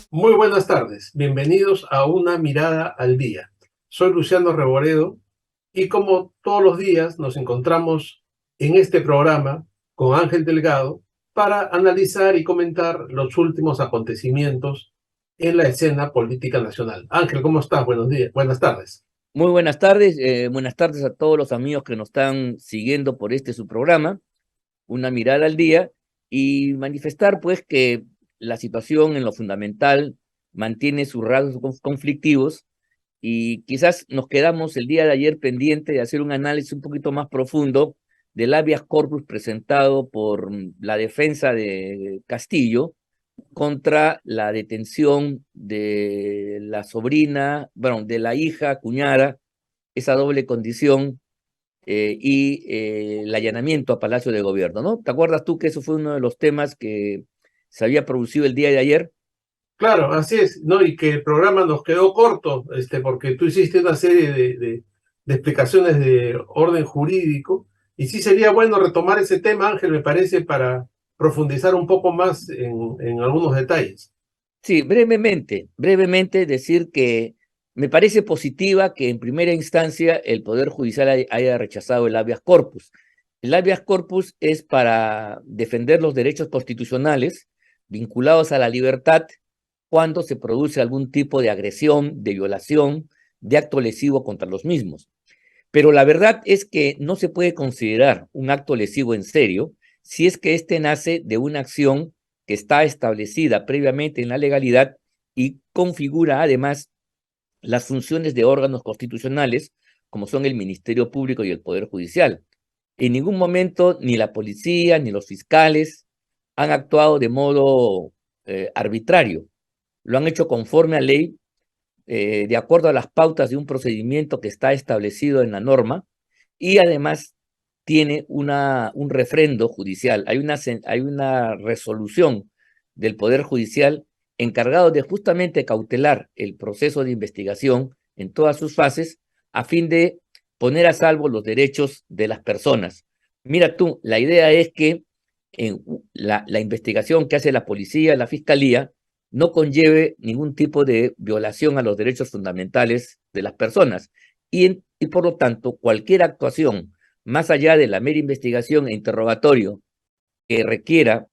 Muy buenas tardes, bienvenidos a Una Mirada al Día. Soy Luciano Reboredo y como todos los días nos encontramos en este programa con Ángel Delgado para analizar y comentar los últimos acontecimientos en la escena política nacional. Ángel, ¿cómo estás? Buenos días, buenas tardes. Muy buenas tardes a todos los amigos que nos están siguiendo por su programa, Una Mirada al Día, y manifestar pues que la situación en lo fundamental mantiene sus rasgos conflictivos y quizás nos quedamos el día de ayer pendiente de hacer un análisis un poquito más profundo del habeas corpus presentado por la defensa de Castillo contra la detención de la sobrina, bueno, de la hija, cuñada, esa doble condición y el allanamiento a Palacio de Gobierno, ¿no? ¿Te acuerdas tú que eso fue uno de los temas que se había producido el día de ayer? Claro, así es, ¿no? Y que el programa nos quedó corto, porque tú hiciste una serie de explicaciones de orden jurídico, y sí sería bueno retomar ese tema, Ángel, me parece, para profundizar un poco más en algunos detalles. Sí, brevemente decir que me parece positiva que en primera instancia el Poder Judicial haya rechazado el habeas corpus. El habeas corpus es para defender los derechos constitucionales vinculados a la libertad cuando se produce algún tipo de agresión, de violación, de acto lesivo contra los mismos. Pero la verdad es que no se puede considerar un acto lesivo en serio si es que éste nace de una acción que está establecida previamente en la legalidad y configura además las funciones de órganos constitucionales, como son el Ministerio Público y el Poder Judicial. En ningún momento ni la policía ni los fiscales han actuado de modo arbitrario. Lo han hecho conforme a ley, de acuerdo a las pautas de un procedimiento que está establecido en la norma y además tiene un refrendo judicial. Hay una resolución del Poder Judicial encargado de justamente cautelar el proceso de investigación en todas sus fases a fin de poner a salvo los derechos de las personas. Mira tú, la idea es que en la investigación que hace la policía, la fiscalía, no conlleve ningún tipo de violación a los derechos fundamentales de las personas. Y por lo tanto, cualquier actuación, más allá de la mera investigación e interrogatorio, que requiera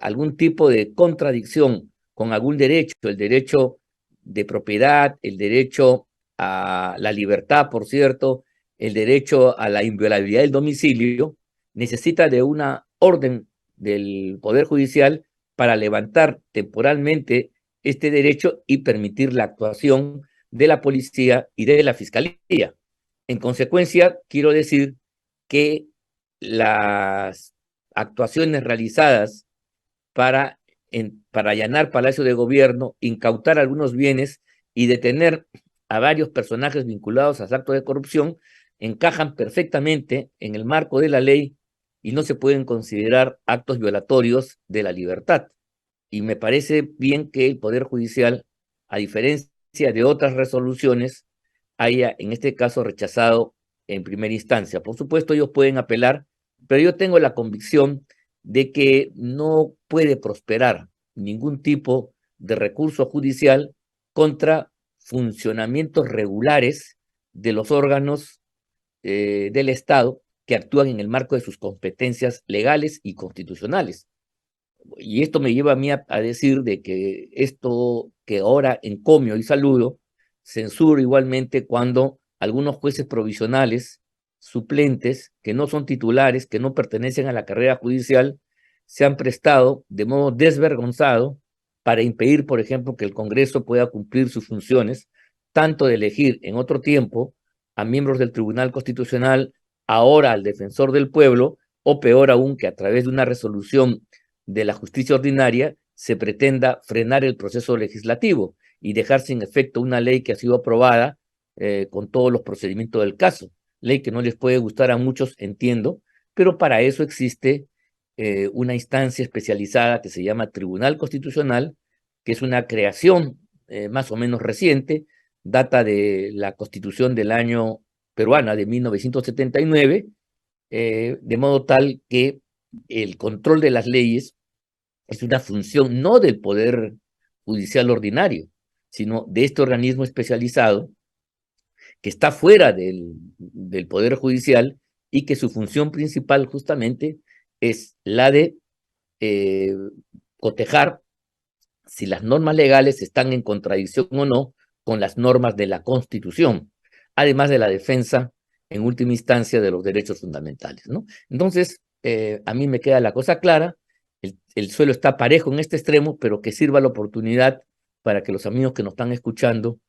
algún tipo de contradicción con algún derecho, el derecho de propiedad, el derecho a la libertad, por cierto, el derecho a la inviolabilidad del domicilio, necesita de una orden del Poder Judicial para levantar temporalmente este derecho y permitir la actuación de la policía y de la fiscalía. En consecuencia, quiero decir que las actuaciones realizadas para allanar Palacio de Gobierno, incautar algunos bienes y detener a varios personajes vinculados a actos de corrupción, encajan perfectamente en el marco de la ley y no se pueden considerar actos violatorios de la libertad. Y me parece bien que el Poder Judicial, a diferencia de otras resoluciones, haya en este caso rechazado en primera instancia. Por supuesto, ellos pueden apelar, pero yo tengo la convicción de que no puede prosperar ningún tipo de recurso judicial contra funcionamientos regulares de los órganos del Estado que actúan en el marco de sus competencias legales y constitucionales. Y esto me lleva a mí a decir de que esto que ahora encomio y saludo, censuro igualmente cuando algunos jueces provisionales, suplentes, que no son titulares, que no pertenecen a la carrera judicial, se han prestado de modo desvergonzado para impedir, por ejemplo, que el Congreso pueda cumplir sus funciones, tanto de elegir en otro tiempo a miembros del Tribunal Constitucional, ahora al defensor del pueblo, o peor aún, que a través de una resolución de la justicia ordinaria se pretenda frenar el proceso legislativo y dejar sin efecto una ley que ha sido aprobada con todos los procedimientos del caso. Ley que no les puede gustar a muchos, entiendo, pero para eso existe una instancia especializada que se llama Tribunal Constitucional, que es una creación más o menos reciente, data de la Constitución del año peruana de 1979, de modo tal que el control de las leyes es una función no del Poder judicial ordinario, sino de este organismo especializado que está fuera del Poder Judicial y que su función principal justamente es la de cotejar si las normas legales están en contradicción o no con las normas de la Constitución, además de la defensa, en última instancia, de los derechos fundamentales, ¿no? Entonces, a mí me queda la cosa clara, el suelo está parejo en este extremo, pero que sirva la oportunidad para que los amigos que nos están escuchando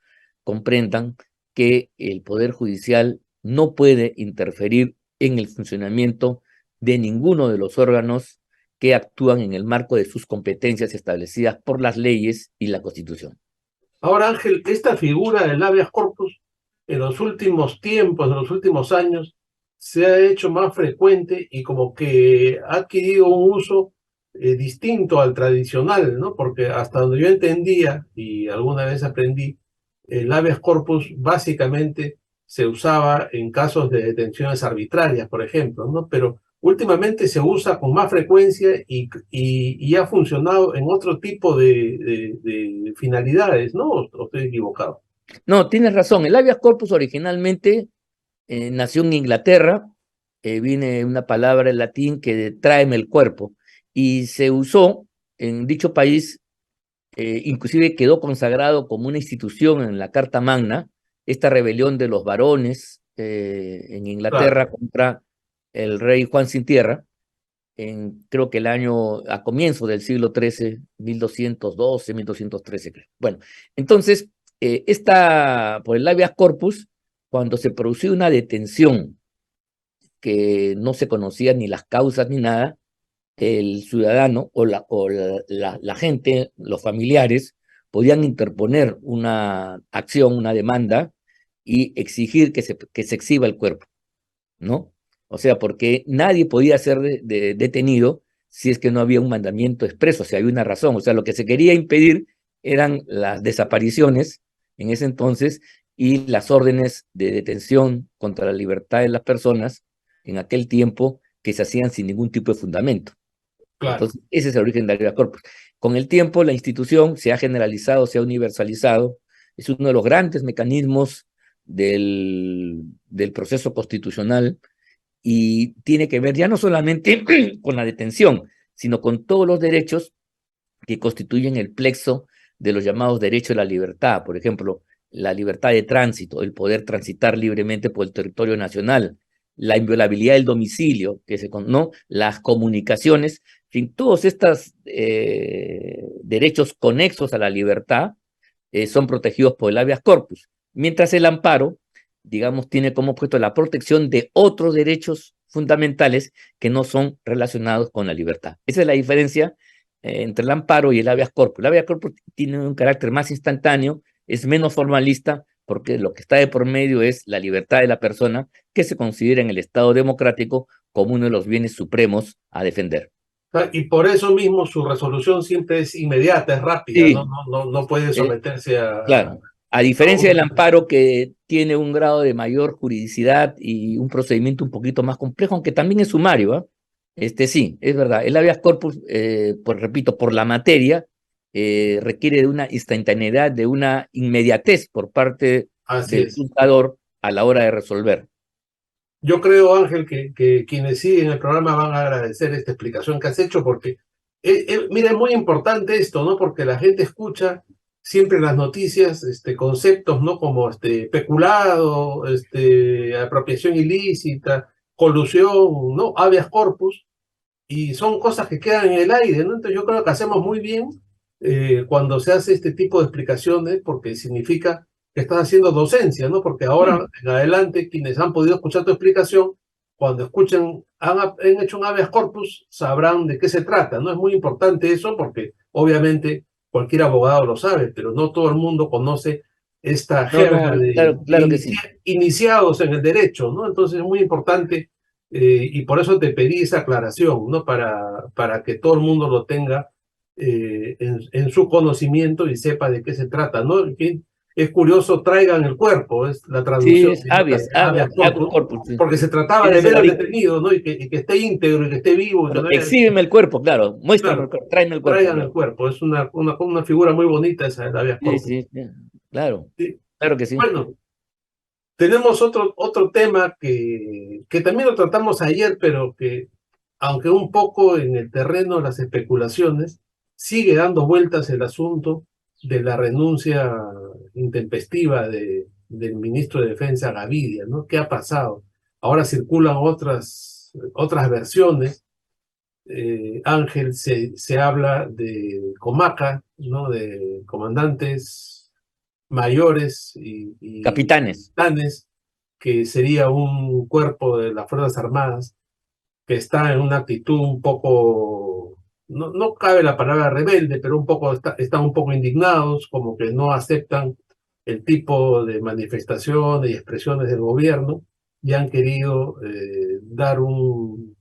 comprendan que el Poder Judicial no puede interferir en el funcionamiento de ninguno de los órganos que actúan en el marco de sus competencias establecidas por las leyes y la Constitución. Ahora, Ángel, esta figura del habeas corpus en los últimos tiempos, en los últimos años, se ha hecho más frecuente y como que ha adquirido un uso distinto al tradicional, ¿no? Porque hasta donde yo entendía y alguna vez aprendí, el habeas corpus básicamente se usaba en casos de detenciones arbitrarias, por ejemplo, ¿no? Pero últimamente se usa con más frecuencia y ha funcionado en otro tipo de finalidades, ¿no? ¿O estoy equivocado? No, tienes razón. El habeas corpus originalmente nació en Inglaterra, viene una palabra en latín que tráeme el cuerpo, y se usó en dicho país, inclusive quedó consagrado como una institución en la Carta Magna, esta rebelión de los varones en Claro. Inglaterra contra el rey Juan sin Tierra, creo que a comienzo del siglo XIII, 1212, 1213, creo. Bueno, entonces, por el habeas corpus, cuando se producía una detención que no se conocían ni las causas ni nada, el ciudadano o la gente, los familiares, podían interponer una acción, una demanda y exigir que se exhiba el cuerpo, ¿no? O sea, porque nadie podía ser detenido si es que no había un mandamiento expreso, si había una razón. O sea, lo que se quería impedir eran las desapariciones en ese entonces y las órdenes de detención contra la libertad de las personas en aquel tiempo que se hacían sin ningún tipo de fundamento. Claro. Entonces, ese es el origen del habeas corpus. Con el tiempo, la institución se ha generalizado, se ha universalizado, es uno de los grandes mecanismos del proceso constitucional y tiene que ver ya no solamente con la detención, sino con todos los derechos que constituyen el plexo de los llamados derechos de la libertad. Por ejemplo, la libertad de tránsito, el poder transitar libremente por el territorio nacional, la inviolabilidad del domicilio, ¿no? Las comunicaciones, en fin, todos estos derechos conexos a la libertad son protegidos por el habeas corpus, mientras el amparo, digamos, tiene como objeto la protección de otros derechos fundamentales que no son relacionados con la libertad. Esa es la diferencia entre el amparo y el habeas corpus. El habeas corpus tiene un carácter más instantáneo, es menos formalista, porque lo que está de por medio es la libertad de la persona, que se considera en el Estado democrático como uno de los bienes supremos a defender. Y por eso mismo su resolución siempre es inmediata, es rápida, ¿no? Sí, No puede eh, someterse claro. A a diferencia del un... amparo que tiene un grado de mayor juridicidad y un procedimiento un poquito más complejo, aunque también es sumario, ¿eh? Sí, es verdad. El habeas corpus, pues repito, por la materia, requiere de una instantaneidad, de una inmediatez por parte Así del es. juzgador a la hora de resolver. Yo creo, Ángel, que quienes siguen el programa van a agradecer esta explicación que has hecho porque, mira, es muy importante esto, ¿no? Porque la gente escucha siempre en las noticias conceptos, ¿no? Como peculado, apropiación ilícita, colusión, ¿no? Habeas corpus, y son cosas que quedan en el aire, ¿no? Entonces yo creo que hacemos muy bien cuando se hace este tipo de explicaciones porque significa que estás haciendo docencia, ¿no? Porque ahora en adelante quienes han podido escuchar tu explicación, cuando escuchen, han hecho un habeas corpus, sabrán de qué se trata, ¿no? Es muy importante eso porque obviamente cualquier abogado lo sabe, pero no todo el mundo conoce esta No, jerga no, de claro, claro que sí. iniciados en el derecho, ¿no? Entonces es muy importante y por eso te pedí esa aclaración, ¿no? Para que todo el mundo lo tenga en su conocimiento y sepa de qué se trata, ¿no? es curioso, traigan el cuerpo, es la Sí, traducción es directa de habeas, habeas habeas corpus, corpus, sí. porque se trataba Ese de es el ver al origen. detenido, ¿no? Y que esté íntegro, y que esté vivo, y que Claro, no haya... exhíbeme el cuerpo, claro, muéstrame el Claro, cuerpo, tráeme el cuerpo, traigan el claro. cuerpo, es una figura muy bonita esa del habeas Sí, corpus. sí, sí, claro, Sí. claro que sí. Bueno, tenemos otro tema que también lo tratamos ayer, pero que, aunque un poco en el terreno de las especulaciones, sigue dando vueltas el asunto de la renuncia intempestiva del ministro de Defensa Gavidia, ¿no? ¿Qué ha pasado? Ahora circulan otras versiones. Ángel, se habla de comaca, ¿no? De comandantes mayores y Capitanes. capitanes, que sería un cuerpo de las Fuerzas Armadas que está en una actitud un poco, no cabe la palabra rebelde, pero están un poco indignados, como que no aceptan el tipo de manifestaciones y expresiones del gobierno y han querido dar un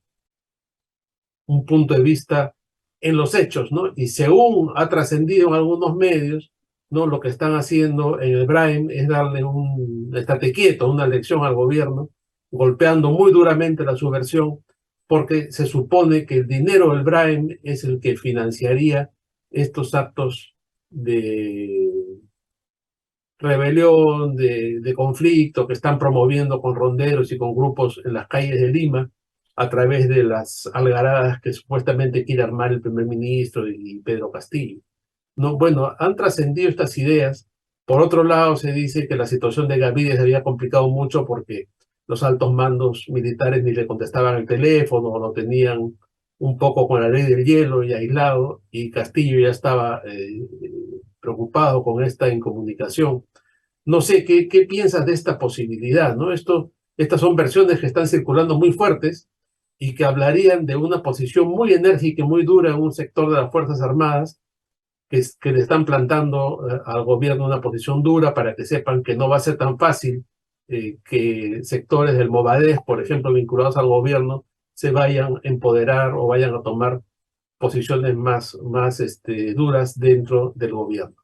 punto de vista en los hechos, ¿no? Y según ha trascendido en algunos medios, ¿no? Lo que están haciendo en el Brain es darle un estate quieto, una lección al gobierno, golpeando muy duramente la subversión, porque se supone que el dinero del Brain es el que financiaría estos actos de rebelión, de conflicto que están promoviendo con ronderos y con grupos en las calles de Lima a través de las algaradas que supuestamente quiere armar el primer ministro y Pedro Castillo. No, bueno, han trascendido estas ideas. Por otro lado, se dice que la situación de Gaviria se había complicado mucho porque los altos mandos militares ni le contestaban el teléfono, o lo tenían un poco con la ley del hielo y aislado, y Castillo ya estaba preocupado con esta incomunicación. No sé, ¿qué piensas de esta posibilidad, ¿no? Estas son versiones que están circulando muy fuertes y que hablarían de una posición muy enérgica y muy dura en un sector de las Fuerzas Armadas que le están plantando al gobierno una posición dura para que sepan que no va a ser tan fácil que sectores del Movadef, por ejemplo, vinculados al gobierno, se vayan a empoderar o vayan a tomar posiciones más duras dentro del gobierno.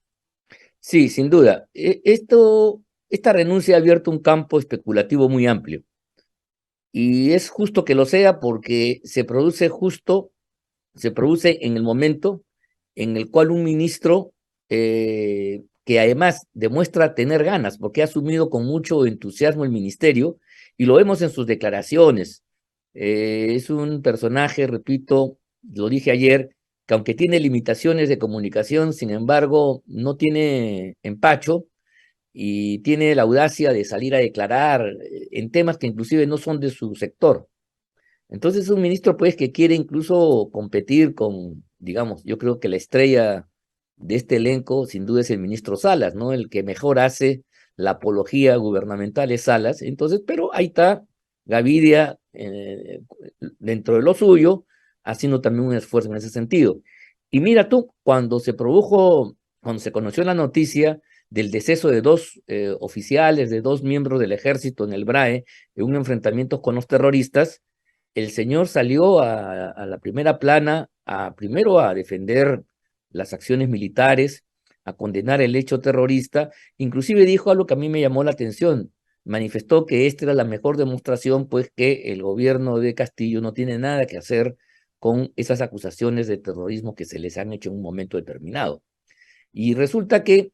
Sí, sin duda. Esta renuncia ha abierto un campo especulativo muy amplio. Y es justo que lo sea porque se produce en el momento en el cual un ministro que además demuestra tener ganas, porque ha asumido con mucho entusiasmo el ministerio, y lo vemos en sus declaraciones. Es un personaje, repito, lo dije ayer, que aunque tiene limitaciones de comunicación, sin embargo, no tiene empacho y tiene la audacia de salir a declarar en temas que inclusive no son de su sector. Entonces es un ministro pues que quiere incluso competir con, digamos, yo creo que la estrella de este elenco sin duda es el ministro Salas, ¿no? El que mejor hace la apología gubernamental es Salas. Entonces, pero ahí está Gavidia dentro de lo suyo, haciendo también un esfuerzo en ese sentido. Y mira tú, cuando se conoció la noticia del deceso de dos oficiales, de dos miembros del ejército en el BRAE, en un enfrentamiento con los terroristas, el señor salió a la primera plana, primero a defender las acciones militares, a condenar el hecho terrorista, inclusive dijo algo que a mí me llamó la atención, manifestó que esta era la mejor demostración, pues que el gobierno de Castillo no tiene nada que hacer con esas acusaciones de terrorismo que se les han hecho en un momento determinado. Y resulta que,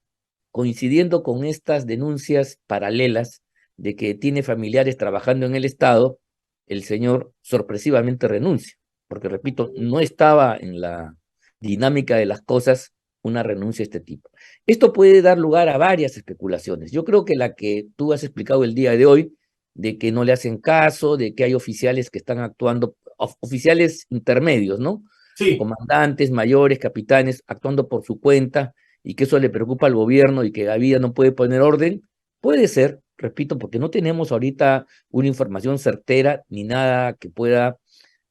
coincidiendo con estas denuncias paralelas de que tiene familiares trabajando en el Estado, el señor sorpresivamente renuncia, porque repito, no estaba en la dinámica de las cosas una renuncia de este tipo. Esto puede dar lugar a varias especulaciones. Yo creo que la que tú has explicado el día de hoy, de que no le hacen caso, de que hay oficiales que están actuando, oficiales intermedios, ¿no? Sí, Comandantes, mayores, capitanes, actuando por su cuenta, y que eso le preocupa al gobierno y que Gaviria no puede poner orden, puede ser, repito, porque no tenemos ahorita una información certera ni nada que pueda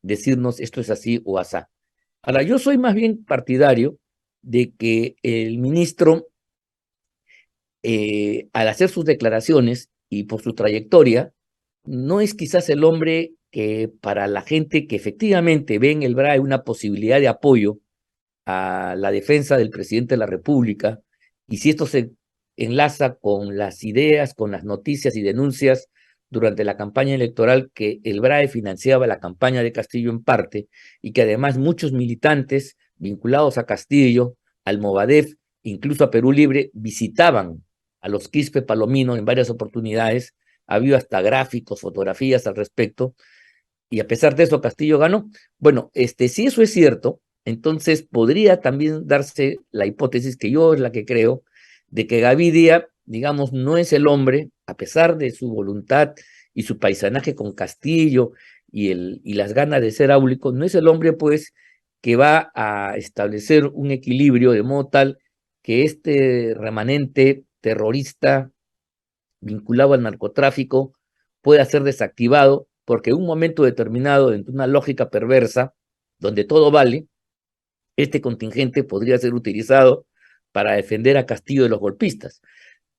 decirnos esto es así o asá. Ahora, yo soy más bien partidario de que el ministro, al hacer sus declaraciones y por su trayectoria, no es quizás el hombre que para la gente que efectivamente ve en el BRAE una posibilidad de apoyo a la defensa del presidente de la República, y si esto se enlaza con las ideas, con las noticias y denuncias durante la campaña electoral que el BRAE financiaba la campaña de Castillo en parte y que además muchos militantes vinculados a Castillo, al Movadef, incluso a Perú Libre, visitaban a los Quispe Palomino en varias oportunidades. Ha habido hasta gráficos, fotografías al respecto, y a pesar de eso Castillo ganó. Bueno, si eso es cierto, entonces podría también darse la hipótesis, que yo es la que creo, de que Gavidia, digamos, no es el hombre, a pesar de su voluntad y su paisanaje con Castillo y las ganas de ser áulico, no es el hombre, pues, que va a establecer un equilibrio de modo tal que este remanente terrorista vinculado al narcotráfico pueda ser desactivado, porque en un momento determinado, dentro de una lógica perversa, donde todo vale, este contingente podría ser utilizado para defender a Castillo de los golpistas.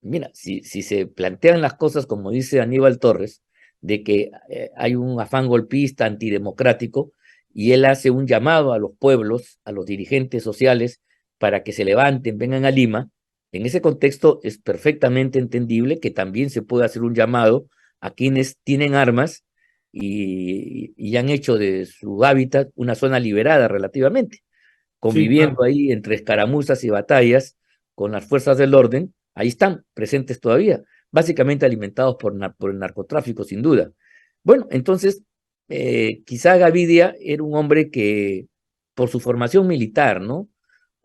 Mira, si se plantean las cosas como dice Aníbal Torres, de que hay un afán golpista antidemocrático, y él hace un llamado a los pueblos, a los dirigentes sociales, para que se levanten, vengan a Lima, en ese contexto es perfectamente entendible que también se puede hacer un llamado a quienes tienen armas y han hecho de su hábitat una zona liberada relativamente, Sí, conviviendo claro. ahí entre escaramuzas y batallas con las fuerzas del orden. Ahí están presentes todavía, básicamente alimentados por el narcotráfico, sin duda. Bueno, entonces, quizá Gavidia era un hombre que, por su formación militar, ¿no?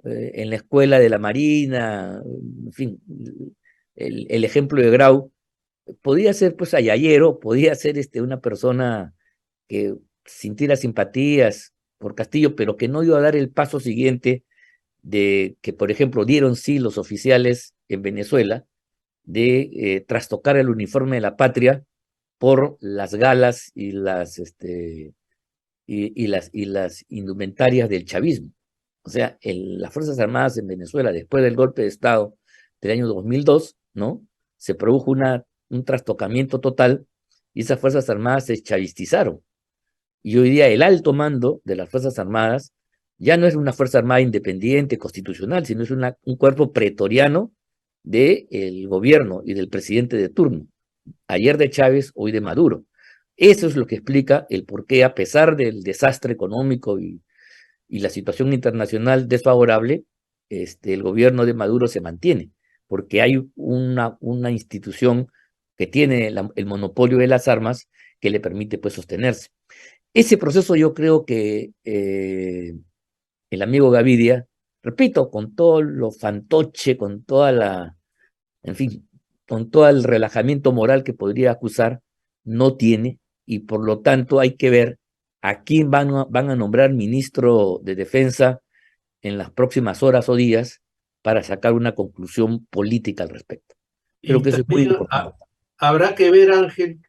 En la escuela de la Marina, en fin, el ejemplo de Grau, podía ser pues ayayero, podía ser una persona que sintiera simpatías por Castillo, pero que no iba a dar el paso siguiente de que, por ejemplo, dieron sí los oficiales en Venezuela de trastocar el uniforme de la patria por las galas y las indumentarias del chavismo. O sea, las Fuerzas Armadas en Venezuela, después del golpe de Estado del año 2002, ¿no? Se produjo un trastocamiento total y esas Fuerzas Armadas se chavistizaron. Y hoy día el alto mando de las Fuerzas Armadas ya no es una Fuerza Armada independiente, constitucional, sino es un cuerpo pretoriano del gobierno y del presidente de turno, ayer de Chávez, hoy de Maduro. Eso es lo que explica el por qué, a pesar del desastre económico y la situación internacional desfavorable, el gobierno de Maduro se mantiene, porque hay una institución que tiene el monopolio de las armas que le permite pues sostenerse. Ese proceso yo creo que el amigo Gavidia, repito, con todo lo fantoche, con toda en fin, con todo el relajamiento moral que podría acusar, no tiene, y por lo tanto hay que ver a quién van a nombrar ministro de Defensa en las próximas horas o días para sacar una conclusión política al respecto. Creo Y que eso es muy también importante. habrá que ver, Ángel,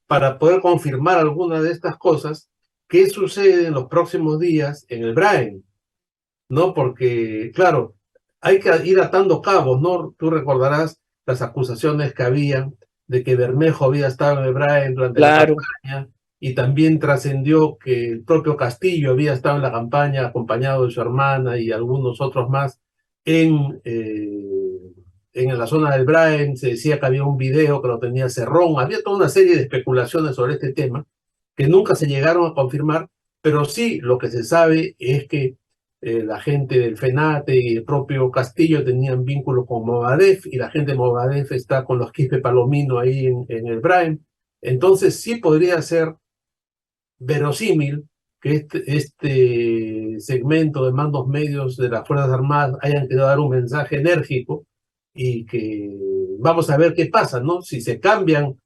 para poder confirmar alguna de estas cosas, qué sucede en los próximos días en el Brain, ¿no? Porque, claro, hay que ir atando cabos, ¿no? Tú recordarás las acusaciones que había de que Bermejo había estado en el Brain durante la Claro, campaña, y también trascendió que el propio Castillo había estado en la campaña acompañado de su hermana y algunos otros más en, en la zona del Brain. Se decía que había un video que lo tenía Cerrón, había toda una serie de especulaciones sobre este tema que nunca se llegaron a confirmar, pero sí lo que se sabe es que la gente del FENATE y el propio Castillo tenían vínculos con Movadef, y la gente de Movadef está con los Quispe Palomino ahí en el Brain. Entonces sí podría ser verosímil que este segmento de mandos medios de las Fuerzas Armadas hayan querido dar un mensaje enérgico, y que vamos a ver qué pasa, ¿no? Si se cambian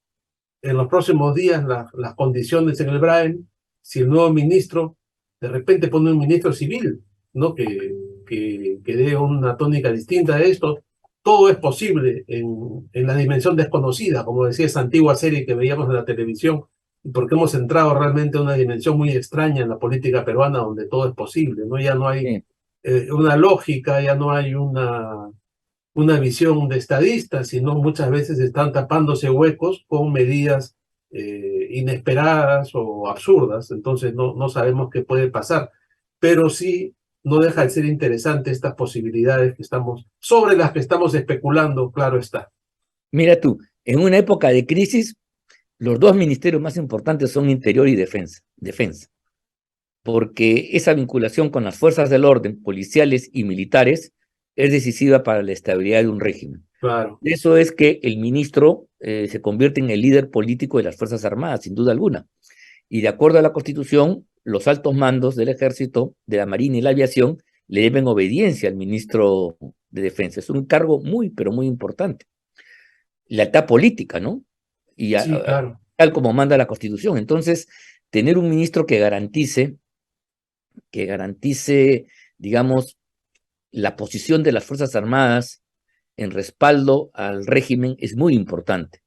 en los próximos días las condiciones en el Brain, si el nuevo ministro de repente pone un ministro civil, ¿no? Que dé una tónica distinta a esto. Todo es posible en la dimensión desconocida, como decía esa antigua serie que veíamos en la televisión, porque hemos entrado realmente a una dimensión muy extraña en la política peruana donde todo es posible, ¿no? Ya no hay sí. una lógica, ya no hay una visión de estadistas, sino muchas veces están tapándose huecos con medidas inesperadas o absurdas. Entonces no sabemos qué puede pasar, pero sí no deja de ser interesante estas posibilidades sobre las que estamos especulando, claro está. Mira tú, en una época de crisis, los dos ministerios más importantes son Interior y Defensa, porque esa vinculación con las fuerzas del orden, policiales y militares, es decisiva para la estabilidad de un régimen. Claro. Eso es que el ministro se convierte en el líder político de las Fuerzas Armadas, sin duda alguna. Y de acuerdo a la Constitución, los altos mandos del Ejército, de la Marina y la Aviación le deben obediencia al ministro de Defensa. Es un cargo muy, pero muy importante. Lealtad política, ¿no? Y Sí, claro. tal como manda la Constitución. Entonces, tener un ministro que garantice, digamos, la posición de las Fuerzas Armadas en respaldo al régimen es muy importante.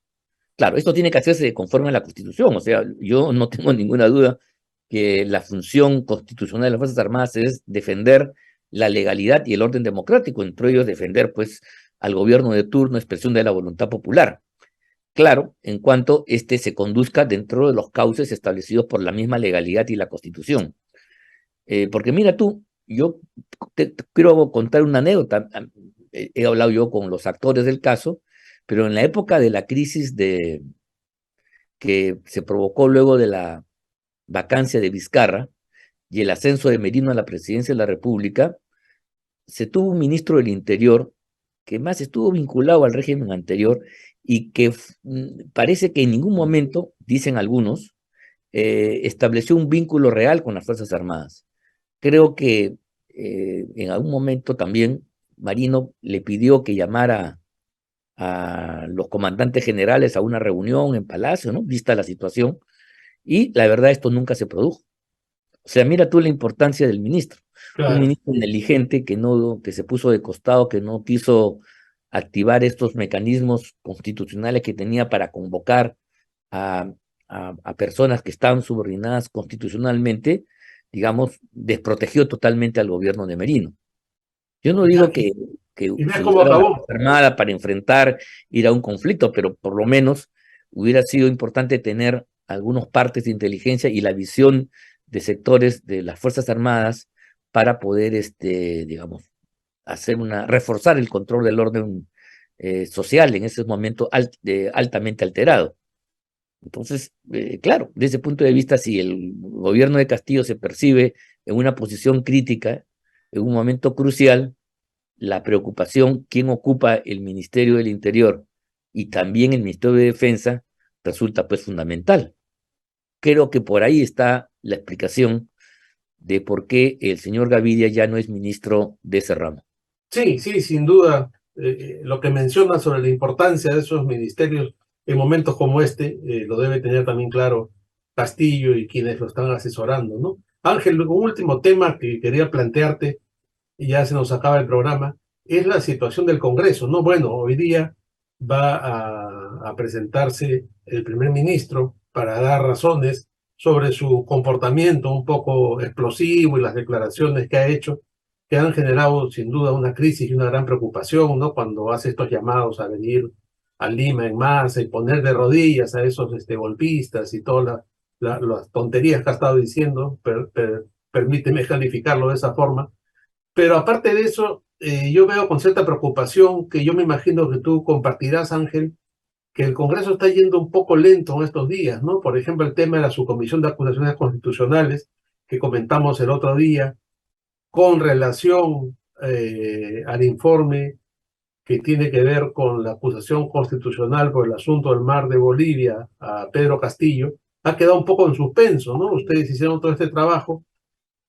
Claro, esto tiene que hacerse conforme a la Constitución, o sea, yo no tengo ninguna duda que la función constitucional de las Fuerzas Armadas es defender la legalidad y el orden democrático, entre ellos defender, pues, al gobierno de turno, expresión de la voluntad popular. Claro, en cuanto éste se conduzca dentro de los cauces establecidos por la misma legalidad y la Constitución. Porque mira tú, yo te quiero contar una anécdota. He hablado yo con los actores del caso, pero en la época de la crisis que se provocó luego de la vacancia de Vizcarra y el ascenso de Merino a la presidencia de la República, se tuvo un ministro del Interior que más estuvo vinculado al régimen anterior y que parece que en ningún momento, dicen algunos, estableció un vínculo real con las Fuerzas Armadas. Creo que en algún momento también Merino le pidió que llamara a los comandantes generales a una reunión en Palacio, ¿no? Vista la situación, y la verdad esto nunca se produjo. O sea, mira tú la importancia del ministro. Un Claro. ministro negligente que se puso de costado, que no quiso activar estos mecanismos constitucionales que tenía para convocar a, a personas que estaban subordinadas constitucionalmente, digamos, desprotegió totalmente al gobierno de Merino. Yo no digo que Y ves se cómo usara la acabó. Fuerza Armada para enfrentar, ir a un conflicto, pero por lo menos hubiera sido importante tener algunos partes de inteligencia y la visión de sectores de las Fuerzas Armadas para poder, digamos, reforzar el control del orden social en ese momento altamente alterado. Entonces, claro, desde ese punto de vista, si el gobierno de Castillo se percibe en una posición crítica, en un momento crucial, la preocupación, quién ocupa el Ministerio del Interior y también el Ministerio de Defensa, resulta pues fundamental. Creo que por ahí está la explicación de por qué el señor Gavidia ya no es ministro de ese ramo. Sí, sí, sin duda. Lo que menciona sobre la importancia de esos ministerios en momentos como este, lo debe tener también claro Castillo y quienes lo están asesorando, ¿no? Ángel, un último tema que quería plantearte, y ya se nos acaba el programa, es la situación del Congreso, ¿no? Bueno, hoy día va a presentarse el primer ministro para dar razones sobre su comportamiento un poco explosivo y las declaraciones que ha hecho, que han generado sin duda una crisis y una gran preocupación, ¿no? Cuando hace estos llamados a venir a Lima en masa y poner de rodillas a esos golpistas y todas las tonterías que ha estado diciendo, permíteme calificarlo de esa forma. Pero aparte de eso, yo veo con cierta preocupación, que yo me imagino que tú compartirás, Ángel, que el Congreso está yendo un poco lento en estos días, ¿no? Por ejemplo, el tema de la subcomisión de acusaciones constitucionales que comentamos el otro día, con relación al informe que tiene que ver con la acusación constitucional por el asunto del mar de Bolivia a Pedro Castillo, ha quedado un poco en suspenso, ¿no? Ustedes hicieron todo este trabajo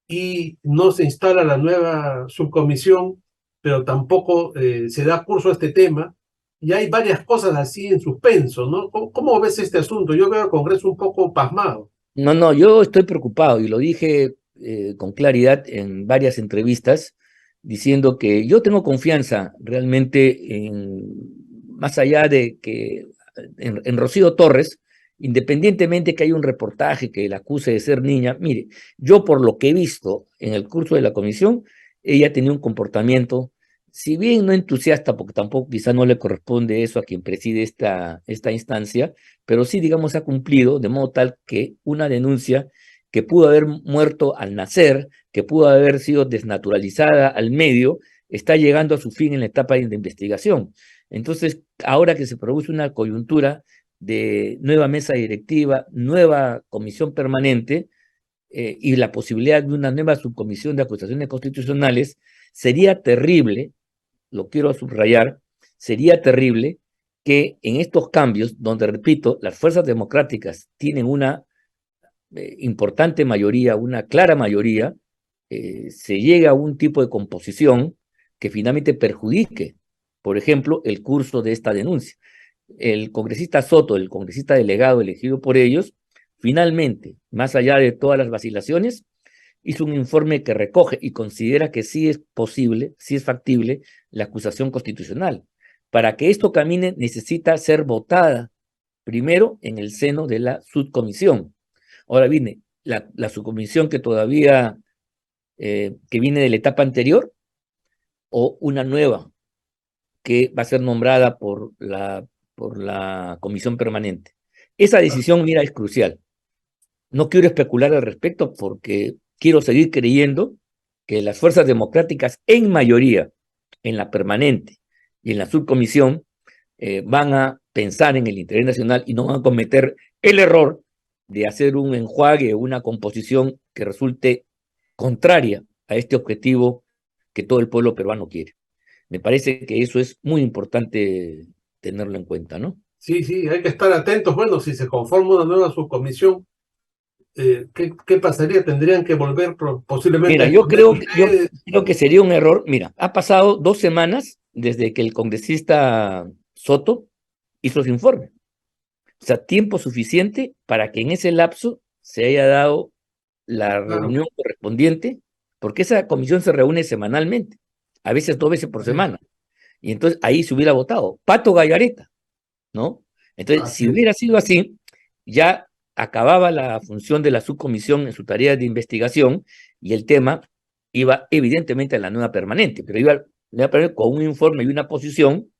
y no se instala la nueva subcomisión, pero tampoco se da curso a este tema, y hay varias cosas así en suspenso, ¿no? ¿Cómo ves este asunto? Yo veo al Congreso un poco pasmado. No, yo estoy preocupado y lo dije con claridad en varias entrevistas, diciendo que yo tengo confianza realmente más allá de que en Rocío Torres, independientemente que haya un reportaje que la acuse de ser niña, mire, yo por lo que he visto en el curso de la comisión, ella tenía un comportamiento, si bien no entusiasta, porque tampoco quizá no le corresponde eso a quien preside esta instancia, pero sí, digamos, ha cumplido de modo tal que una denuncia que pudo haber muerto al nacer, que pudo haber sido desnaturalizada al medio, está llegando a su fin en la etapa de investigación. Entonces, ahora que se produce una coyuntura de nueva mesa directiva, nueva comisión permanente, y la posibilidad de una nueva subcomisión de acusaciones constitucionales, sería terrible, lo quiero subrayar, sería terrible que en estos cambios, donde, repito, las fuerzas democráticas tienen una importante mayoría, una clara mayoría, se llegue a un tipo de composición que finalmente perjudique, por ejemplo, el curso de esta denuncia. El congresista Soto, el congresista delegado elegido por ellos, finalmente, más allá de todas las vacilaciones, hizo un informe que recoge y considera que sí es posible, sí es factible la acusación constitucional. Para que esto camine necesita ser votada primero en el seno de la subcomisión. Ahora viene la subcomisión que todavía, que viene de la etapa anterior, o una nueva que va a ser nombrada por la comisión permanente. Esa decisión, mira, es crucial. No quiero especular al respecto porque quiero seguir creyendo que las fuerzas democráticas en mayoría, en la permanente y en la subcomisión, van a pensar en el interés nacional y no van a cometer el error de hacer un enjuague, una composición que resulte contraria a este objetivo que todo el pueblo peruano quiere. Me parece que eso es muy importante tenerlo en cuenta, ¿no? Sí, sí, hay que estar atentos. Bueno, si se conforma una nueva subcomisión, ¿qué pasaría? Tendrían que volver posiblemente a Mira, escoger yo ustedes. creo que sería un error. Mira, ha pasado 2 semanas desde que el congresista Soto hizo su informe. O sea, tiempo suficiente para que en ese lapso se haya dado la Claro, reunión correspondiente, porque esa comisión se reúne semanalmente, a veces 2 veces por sí, semana. Y entonces ahí se hubiera votado. Pato Gallareta, ¿no? Entonces, así si es. hubiera sido así, ya acababa la función de la subcomisión en su tarea de investigación y el tema iba evidentemente a la nueva permanente, pero iba a la nueva permanente con un informe y una posición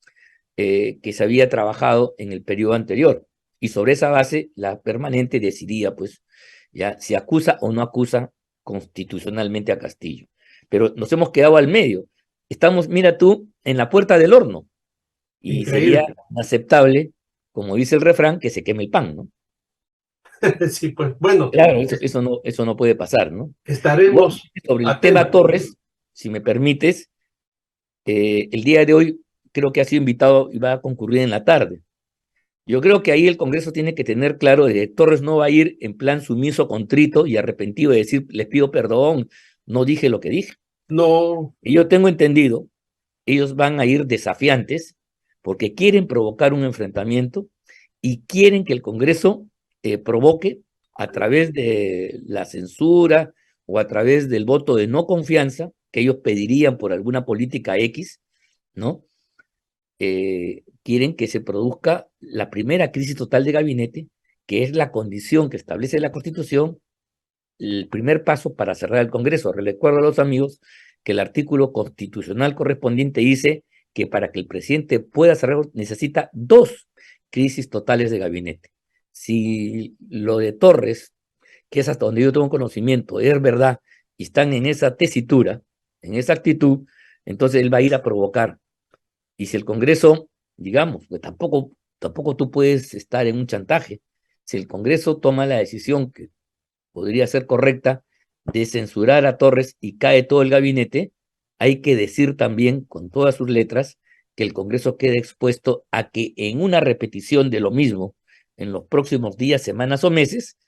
que se había trabajado en el periodo anterior. Y sobre esa base, la permanente decidía, pues, ya si acusa o no acusa constitucionalmente a Castillo. Pero nos hemos quedado al medio. Estamos, mira tú, en la puerta del horno. Y sería Increíble. inaceptable, como dice el refrán, que se queme el pan, ¿no? Sí, pues bueno, Claro, eso no puede pasar, ¿no? Igual, estaremos sobre el tema atentos. Torres, si me permites, el día de hoy creo que ha sido invitado y va a concurrir en la tarde. Yo creo que ahí el Congreso tiene que tener claro de que Torres no va a ir en plan sumiso, contrito y arrepentido de decir, les pido perdón, no dije lo que dije. No, Y yo tengo entendido, ellos van a ir desafiantes porque quieren provocar un enfrentamiento y quieren que el Congreso provoque a través de la censura o a través del voto de no confianza que ellos pedirían por alguna política X, ¿no? Quieren que se produzca la primera crisis total de gabinete, que es la condición que establece la Constitución, el primer paso para cerrar el Congreso. Recuerdo a los amigos que el artículo constitucional correspondiente dice que para que el presidente pueda cerrar necesita 2 crisis totales de gabinete. Si lo de Torres, que es hasta donde yo tengo conocimiento, es verdad, y están en esa tesitura, en esa actitud, entonces él va a ir a provocar. Y si el Congreso, digamos, pues tampoco tú puedes estar en un chantaje. Si el Congreso toma la decisión que podría ser correcta de censurar a Torres y cae todo el gabinete, hay que decir también con todas sus letras que el Congreso quede expuesto a que en una repetición de lo mismo en los próximos días, semanas o meses,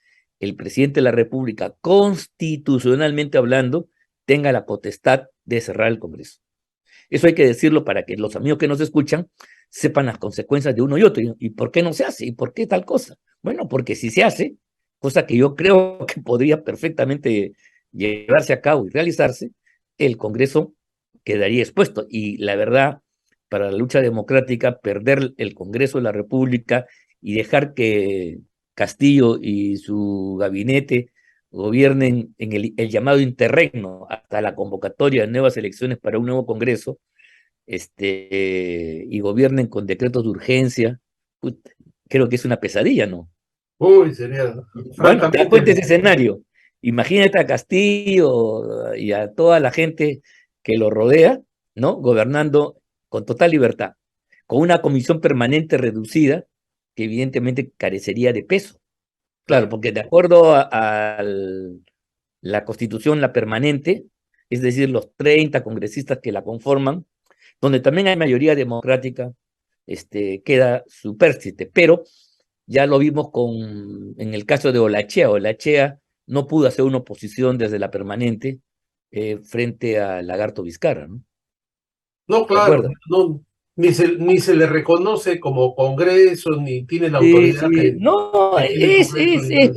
el presidente de la República, constitucionalmente hablando, tenga la potestad de cerrar el Congreso. Eso hay que decirlo para que los amigos que nos escuchan sepan las consecuencias de uno y otro. ¿Y por qué no se hace? ¿Y por qué tal cosa? Bueno, porque si se hace, cosa que yo creo que podría perfectamente llevarse a cabo y realizarse, el Congreso quedaría expuesto. Y la verdad, para la lucha democrática, perder el Congreso de la República y dejar que Castillo y su gabinete gobiernen en el llamado interregno hasta la convocatoria de nuevas elecciones para un nuevo Congreso, y gobiernen con decretos de urgencia, creo que es una pesadilla, ¿no? uy, sería Bueno, te das francamente, cuenta ese escenario. Imagínate a Castillo y a toda la gente que lo rodea, ¿no? Gobernando con total libertad, con una comisión permanente reducida que evidentemente carecería de peso. Claro, porque de acuerdo a la constitución, la permanente, es decir, los 30 congresistas que la conforman, donde también hay mayoría democrática, queda supérstite, pero ya lo vimos en el caso de Olachea. Olachea no pudo hacer una oposición desde la permanente frente a Lagarto Vizcarra, ¿no? No, ¿De claro, acuerdo? no, ni se le reconoce como Congreso, ni tiene la Sí, autoridad sí, no, que tiene el Congreso, ni nada así.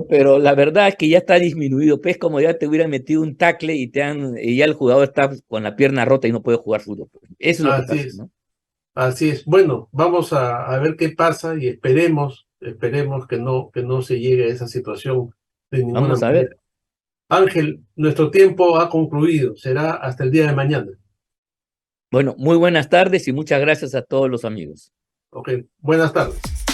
pero la verdad es que ya está disminuido, pues como ya te hubieran metido un tackle y ya el jugador está con la pierna rota y no puede jugar fútbol, pues. Eso es lo que Así pasa, es, ¿no? así es. Bueno, vamos a ver qué pasa y esperemos que no se llegue a esa situación de ninguna Vamos a ver. manera. Ángel, nuestro tiempo ha concluido. Será hasta el día de mañana. Bueno, muy buenas tardes y muchas gracias a todos los amigos. Ok, buenas tardes.